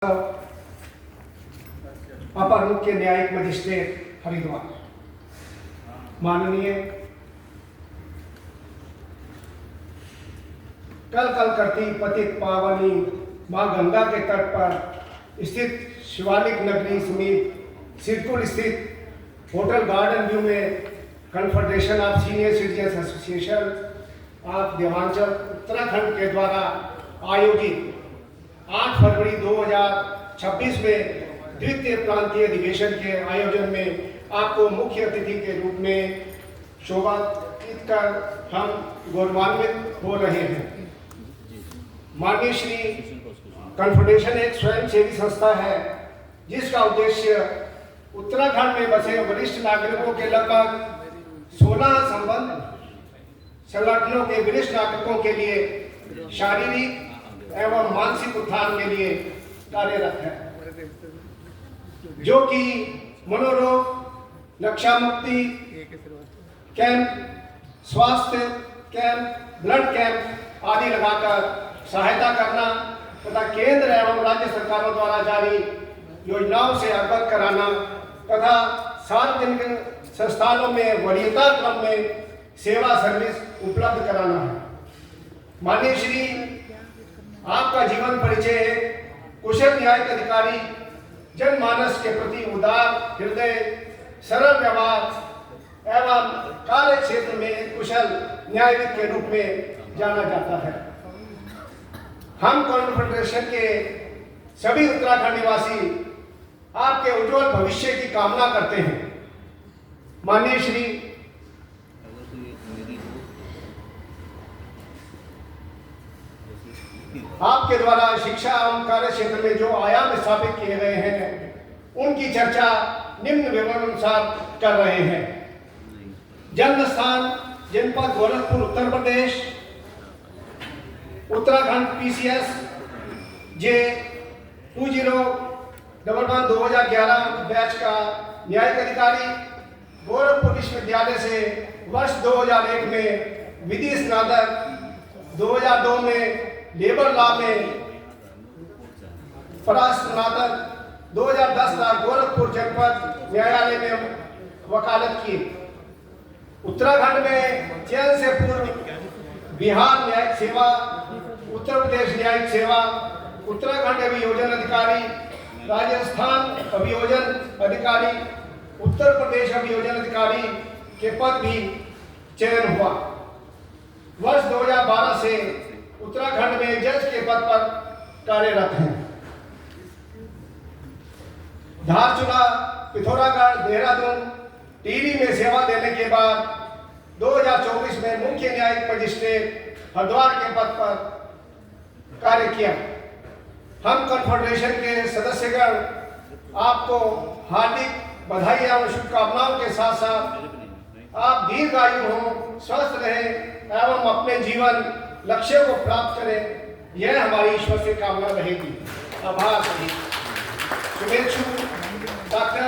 अपर मुख्य न्यायिक मजिस्ट्रेट हरिद्वार, माननीय कल करती पतित पावनी मां गंगा के तट पर स्थित शिवालिक नगरी समीप सिरपुर स्थित होटल गार्डन व्यू में confederation of senior citizen association of Devanchal Uttarakhand के द्वारा आयोजित 8 फरवरी 2026 में द्वितीय प्रांतीय अधिवेशन के आयोजन में आपको मुख्य अतिथि के रूप में शोभान्वित कर हम गौरवान्वित हो रहे हैं। माननीय श्री कन्फेडरेशन एक स्वयंसेवी संस्था है जिसका उद्देश्य उत्तराखंड में बसे वरिष्ठ नागरिकों के लगभग 16 संबंध संगठनों के वरिष्ठ नागरिकों के लिए शारीरिक एवं मानसिक उत्थान के लिए कार्यरत है, जो कि मनोरोग, नक्शा मुक्ति कैंप, स्वास्थ्य कैंप, ब्लड कैंप आदि लगाकर सहायता करना तथा केंद्र एवं राज्य सरकारों द्वारा जारी योजनाओं से अवगत कराना तथा सार्वजनिक संस्थानों में वरीयता क्रम में सेवा सर्विस उपलब्ध कराना है। माननीय श्री, आपका जीवन परिचय है कुशल न्यायिक अधिकारी, जनमानस के प्रति उदार हृदय, सरल व्यवहार एवं कार्य क्षेत्र में कुशल न्यायविद के रूप में जाना जाता है। हम कॉन्फेडरेशन के सभी उत्तराखंड निवासी आपके उज्जवल भविष्य की कामना करते हैं। माननीय श्री, आपके द्वारा शिक्षा एवं कार्य क्षेत्र में जो आयाम स्थापित किए गए हैं उनकी चर्चा निम्न विवरणानुसार कर रहे हैं। जन्म स्थान जनपद गोरखपुर उत्तर प्रदेश, उत्तराखंड PCS जे 2011 बैच का न्यायिक अधिकारी, गोरखपुर विश्वविद्यालय से वर्ष 2001 में विधि स्नातक, 2002 में लेबर लॉ में परास्नातक, 2010 तक गोरखपुर जनपद न्यायालय में वकालत की। उत्तराखंड में चयन से पूर्व बिहार न्यायिक सेवा, उत्तर प्रदेश न्यायिक सेवा, उत्तराखंड अभियोजन अधिकारी, राजस्थान अभियोजन अधिकारी, उत्तर प्रदेश अभियोजन अधिकारी के पद भी चयन हुआ। वर्ष 2012 से उत्तराखंड में जज के पद पर कार्यरत हैं। धारचूला, पिथौरागढ़, देहरादून, टिहरी में सेवा देने के बाद 2024 में मुख्य न्यायिक मजिस्ट्रेट हरिद्वार के पद पर कार्य किया। हम कॉन्फेडरेशन के सदस्यगण आपको हार्दिक बधाई एवं शुभकामनाओं के साथ साथ आप दीर्घायु हो, स्वस्थ रहें एवं अपने जीवन लक्ष्य को प्राप्त करें, यह हमारी ईश्वर से कामना रहेगी। आभार। शुभेच्छु डॉक्टर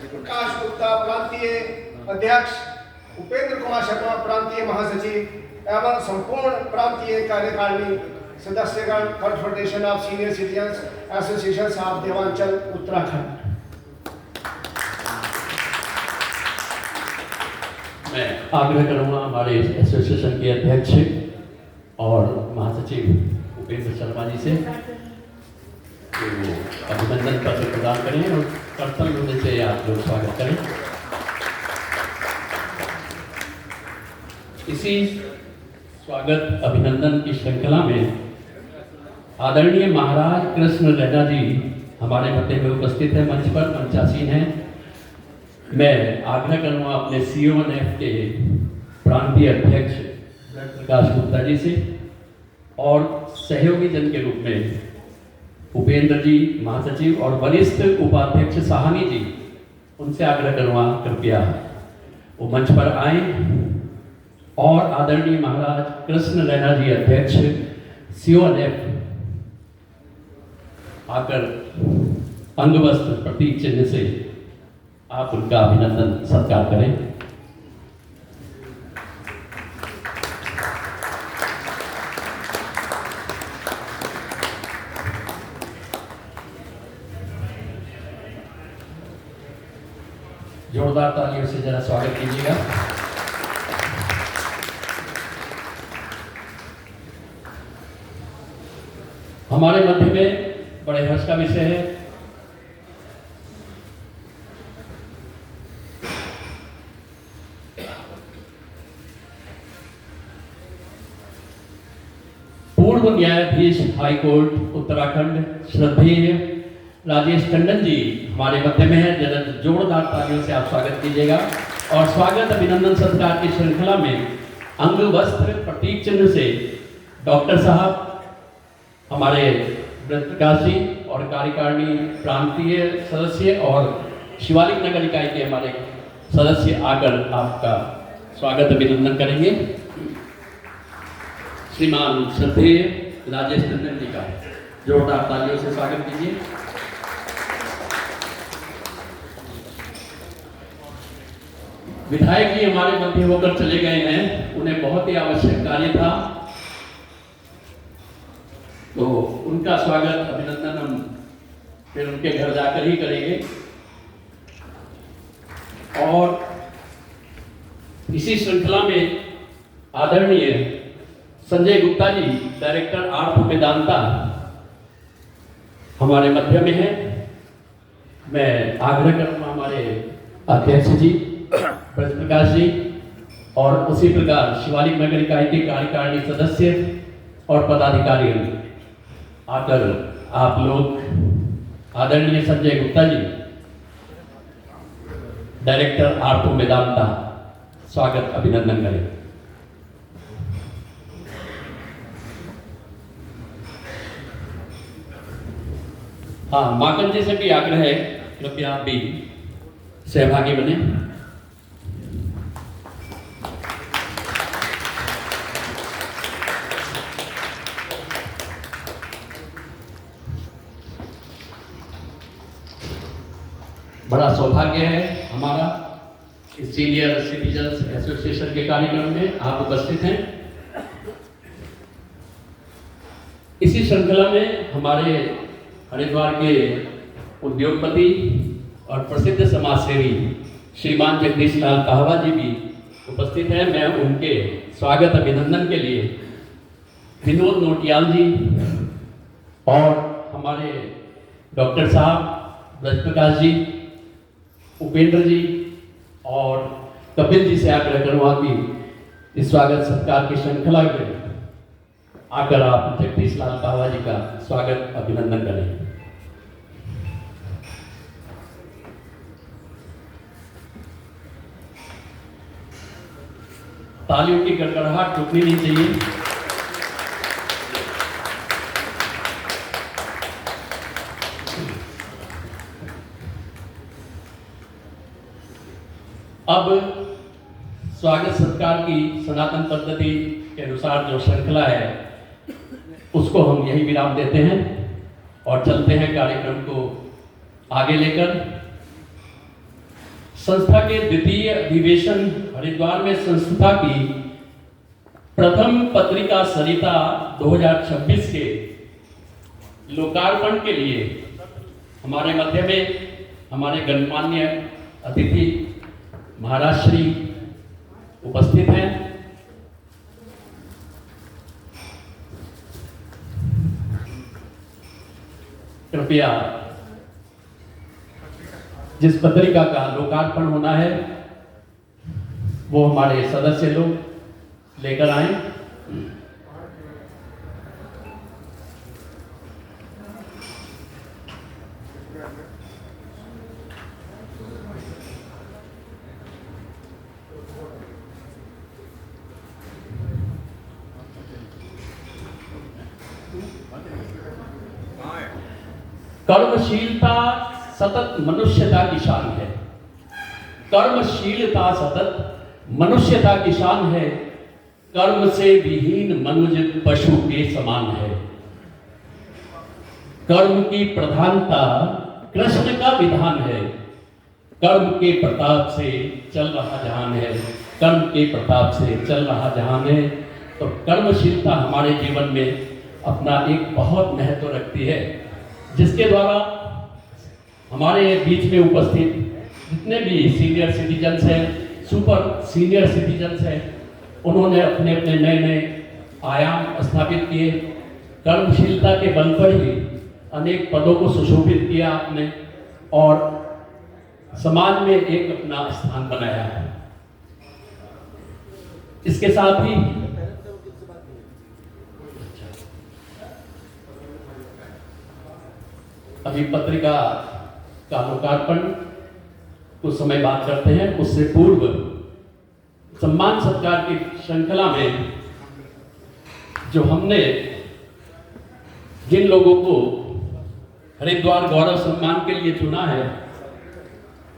प्रकाश गुप्ता प्रांतीय अध्यक्ष, उपेंद्र कुमार शर्मा प्रांतीय महासचिव एवं संपूर्ण प्रांतीय कार्यकारिणी सदस्यगण, confederation of senior citizen association of Devanchal Uttarakhand. मैं आग्रह करूंगा हमारे एसोसिएशन के अध्यक्ष और महासचिव उपेंद्र शर्मा जी से कि वो अभिनंदन पत्र प्रदान करें और कर्तव्य होने से आप लोग स्वागत करें। इसी स्वागत अभिनंदन की श्रृंखला में आदरणीय महाराज कृष्ण लैना जी हमारे मध्य में उपस्थित है, मंच पर मंचासीन हैं। मैं आग्रह करूंगा अपने CONF के प्रांतीय अध्यक्ष प्रकाश गुप्ता जी से और सहयोगी जन के रूप में उपेंद्र जी महासचिव और वरिष्ठ उपाध्यक्ष साहनी जी, उनसे आग्रह करूंगा कृपया वो मंच पर आए और आदरणीय महाराज कृष्ण लैना जी अध्यक्ष CONF आकर अंगवस्त्र प्रतीक चिन्ह से आप उनका अभिनंदन सत्कार करें। जोरदार तालियों से जरा स्वागत कीजिएगा। हमारे मध्य में बड़े हर्ष का विषय है पूर्व न्यायाधीश हाई कोर्ट उत्तराखंड श्रद्धेय राजेश टंडन जी हमारे मध्य में है। जरा जोरदार तालियों से आप स्वागत कीजिएगा। और स्वागत अभिनंदन सत्कार की श्रृंखला में अंग वस्त्र प्रतीक चिन्ह से डॉक्टर साहब हमारे प्रकाश जी और कार्यकारिणी प्रांतीय सदस्य और शिवालिक नगर इकाई के हमारे सदस्य आकर आपका स्वागत अभिनंदन करेंगे। श्रीमान श्रद्धेय राजेश टंडन जी का जोरदार तालियों से स्वागत कीजिए। विधायक जी हमारे मध्य होकर चले गए हैं, उन्हें बहुत ही आवश्यक कार्य था, तो उनका स्वागत अभिनंदन हम फिर उनके घर जाकर ही करेंगे। और इसी श्रृंखला में आदरणीय संजय गुप्ता जी डायरेक्टर आर्थ वेदांता हमारे मध्य में है। मैं आग्रह करूंगा हमारे अध्यक्ष जी प्रकाश जी और उसी प्रकार शिवालिक नगर इकाई के कार्यकारिणी सदस्य और पदाधिकारी आकर आप लोग आदरणीय संजय गुप्ता जी डायरेक्टर आर्थ वेदांता स्वागत अभिनंदन करें। हाँ, माकन जी से भी आग्रह है, कृपया आप भी सहभागी बने। बड़ा सौभाग्य है हमारा इस सीनियर सिटीजन्स एसोसिएशन के कार्यक्रम में आप उपस्थित हैं। इसी श्रृंखला में हमारे हरिद्वार के उद्योगपति और प्रसिद्ध समाजसेवी श्रीमान जगदीश लाल कहवा जी भी उपस्थित हैं। मैं उनके स्वागत अभिनंदन के लिए विनोद नोटियाल जी और हमारे डॉक्टर साहब ब्रजप्रकाश जी, उपेंद्र जी और कपिल जी से आग्रह करूँगा कि इस स्वागत सत्कार की श्रृंखला में आकर आप जगदीश लाल कहवा जी का स्वागत अभिनंदन करें। तालियों की गड़गड़ाहट रुकनी नहीं चाहिए। अब स्वागत सत्कार की सनातन पद्धति के अनुसार जो श्रृंखला है उसको हम यही विराम देते हैं और चलते हैं कार्यक्रम को आगे लेकर। संस्था के द्वितीय अधिवेशन हरिद्वार में संस्था की प्रथम पत्रिका सरिता 2026 के लोकार्पण के लिए हमारे मध्य में हमारे गणमान्य अतिथि महाराज श्री उपस्थित हैं। कृपया जिस पत्रिका का लोकार्पण होना है वो हमारे सदस्य लोग लेकर आए। कर्मशीलता सतत मनुष्यता की शान है। कर्मशीलता सतत मनुष्यता की शान है। कर्म से विहीन मनुष्य पशु के समान है। कर्म की प्रधानता कृष्ण का विधान है। कर्म के प्रताप से चल रहा जहान है। कर्म के प्रताप से चल रहा जहान है। तो कर्मशीलता हमारे जीवन में अपना एक बहुत महत्व रखती है, जिसके द्वारा हमारे बीच में उपस्थित जितने भी सीनियर सिटीजन्स हैं, सुपर सीनियर सिटीजन्स हैं, उन्होंने अपने अपने नए नए आयाम स्थापित किए। कर्मशीलता के बल पर ही अनेक पदों को सुशोभित किया आपने और समाज में एक अपना स्थान बनाया है। इसके साथ ही अभी पत्रिका का लोकार्पण कुछ समय बात करते हैं। उससे पूर्व सम्मान सत्कार की श्रृंखला में जो हमने जिन लोगों को हरिद्वार गौरव सम्मान के लिए चुना है,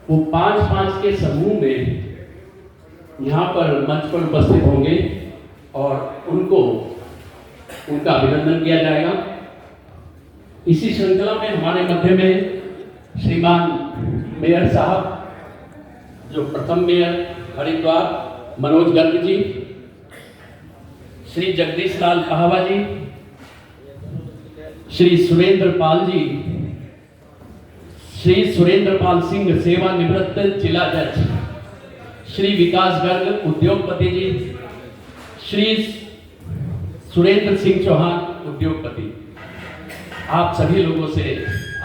वो 5-5 के समूह में यहाँ पर मंच पर उपस्थित होंगे और उनका अभिनंदन किया जाएगा। इसी श्रृंखला में हमारे मध्य में श्रीमान मेयर साहब, जो प्रथम मेयर हरिद्वार मनोज गर्ग जी, श्री जगदीश लाल पाहवा जी, श्री सुरेंद्र पाल जी, श्री सुरेंद्र पाल सिंह सेवानिवृत्त जिला जज, श्री विकास गर्ग उद्योगपति जी, श्री सुरेंद्र सिंह चौहान उद्योगपति, आप सभी लोगों से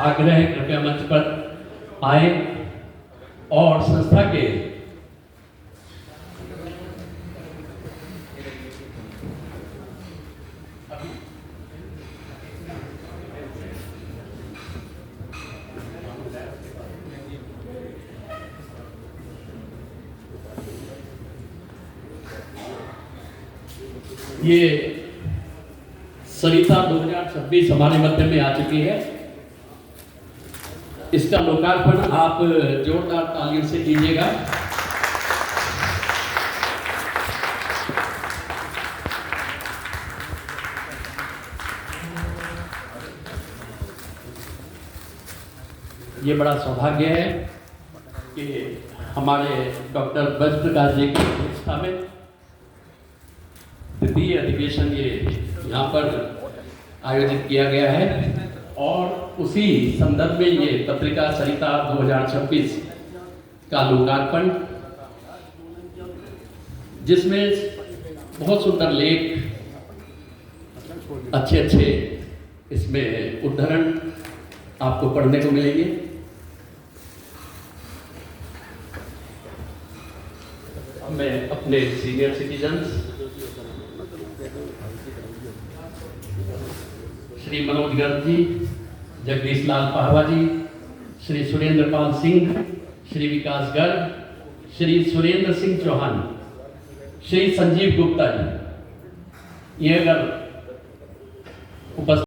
आग्रह है कृपया मंच पर आए और संस्था के ये सरिता 2026 हमारे मध्य में आ चुकी है। इसका लोकार्पण आप जोरदार तालियों से कीजिएगा। ये बड़ा सौभाग्य है कि हमारे डॉक्टर ब्रज प्रकाश जी की अध्यक्षता में द्वितीय अधिवेशन ये यहाँ पर आयोजित किया गया है और उसी संदर्भ में ये पत्रिका सरिता 2026 का लोकार्पण, जिसमें बहुत सुंदर लेख, अच्छे इसमें उद्धरण आपको पढ़ने को मिलेंगे। मैं अपने सीनियर सिटीजन्स श्री मनोज गर्ग जी, जगदीश लाल पाहवा जी, श्री सुरेंद्र पाल सिंह, श्री विकास गर्ग, श्री सुरेंद्र सिंह चौहान, श्री संजीव गुप्ता जी, ये अगर उपस्थित